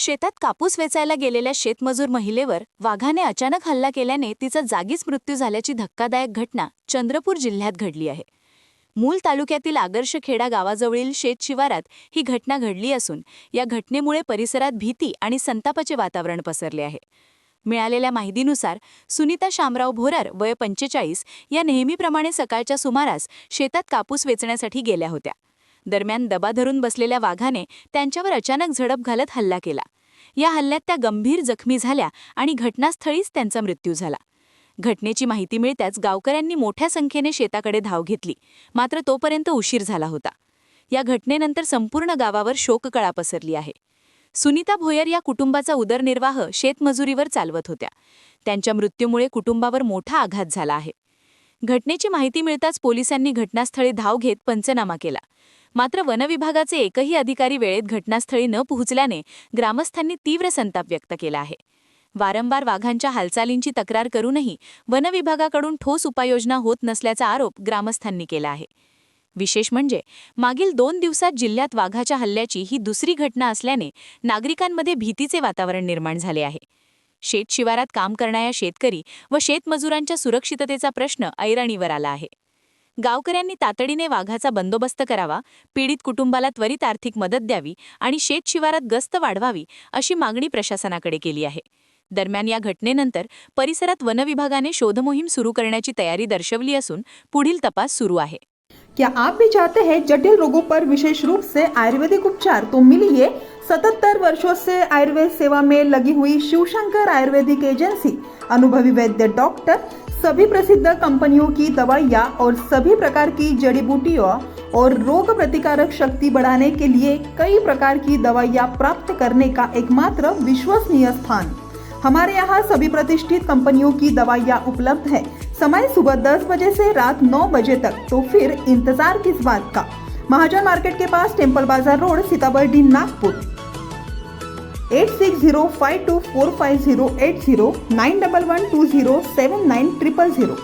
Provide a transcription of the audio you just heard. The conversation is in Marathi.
शेतात कापूस वेचायला गेलेल्या शेतमजूर महिलेवर वाघाने अचानक हल्ला केल्याने तिचा जागीच मृत्यू झाल्याची धक्कादायक घटना चंद्रपूर जिल्ह्यात घडली आहे. मूल तालुक्यातील आदर्शखेडा गावाजवळील शेतशिवारात ही घटना घडली असून या घटनेमुळे परिसरात भीती आणि संतापाचे वातावरण पसरले आहे. मिळालेल्या माहितीनुसार सुनीता शामराव भोरार वय 45 या नेहमीप्रमाणे सकाळच्या सुमारास शेतात कापूस वेचण्यासाठी गेल्या होत्या. दरम्यान दबा धरून बसलेल्या वाघाने त्यांच्यावर अचानक झडप घालत हल्ला केला. या हल्ल्यात त्या गंभीर जखमी झाल्या आणि घटनास्थळीच त्यांचा मृत्यू झाला. घटनेची माहिती मिळताच गावकऱ्यांनी मोठ्या संख्येने शेताकडे धाव घेतली, मात्र तोपर्यंत उशीर झाला होता. या घटनेनंतर संपूर्ण गावावर शोककळा पसरली आहे. सुनीता भोयर या कुटुंबाचा उदरनिर्वाह शेतमजुरीवर चालवत होत्या. त्यांच्या मृत्यूमुळे कुटुंबावर मोठा आघात झाला आहे. घटनेची माहिती मिळताच पोलिसांनी घटनास्थळी धाव घेत पंचनामा केला. मात्र वनविभागाचे एकही अधिकारी वेळेत घटनास्थळी न पोहोचल्याने ग्रामस्थांनी तीव्र संताप व्यक्त केला आहे. वारंवार वाघांच्या हालचालींची तक्रार करूनही वनविभागाकडून ठोस उपाययोजना होत नसल्याचा आरोप ग्रामस्थांनी केला आहे. विशेष म्हणजे मागील 2 दिवसात जिल्ह्यात वाघाच्या हल्ल्याची ही दुसरी घटना असल्याने नागरिकांमध्ये भीतीचे वातावरण निर्माण झाले आहे. शेतशिवारात काम करणाऱ्या शेतकरी व शेतमजुरांच्या सुरक्षिततेचा प्रश्न ऐरणीवर आला आहे. गावकऱ्यांनी तातडीने वाघाचा बंदोबस्त करावा, पीडित कुटुंबाला त्वरित आर्थिक मदत द्यावी आणि शेतशिवारात गस्त वाढवावी अशी मागणी प्रशासनाकडे केली आहे. दरम्यान या घटनेनंतर परिसरात वनविभागाने शोधमोहीम सुरू करण्याची तयारी दर्शवली असून पुढील तपास सुरू आहे. क्या आप भी चाहते हैं जटिल रोगों पर विशेष रूप से आयुर्वेदिक उपचार? तो मिलिए 77 वर्षों से आयुर्वेद सेवा में लगी हुई शिवशंकर आयुर्वेदिक एजेंसी। अनुभवी वैद्य डॉक्टर, सभी प्रसिद्ध कंपनियों की दवाइयाँ और सभी प्रकार की जड़ी बूटियों और रोग प्रतिकारक शक्ति बढ़ाने के लिए कई प्रकार की दवाइयाँ प्राप्त करने का एकमात्र विश्वसनीय स्थान। हमारे यहाँ सभी प्रतिष्ठित कंपनियों की दवाइयाँ उपलब्ध है। समय सुबह 10 बजे से रात 9 बजे तक, तो फिर इंतजार किस बात का। महाजन मार्केट के पास, टेम्पल बाजार रोड, सीताबर्डी, नागपुर। 8605245080 9112079000।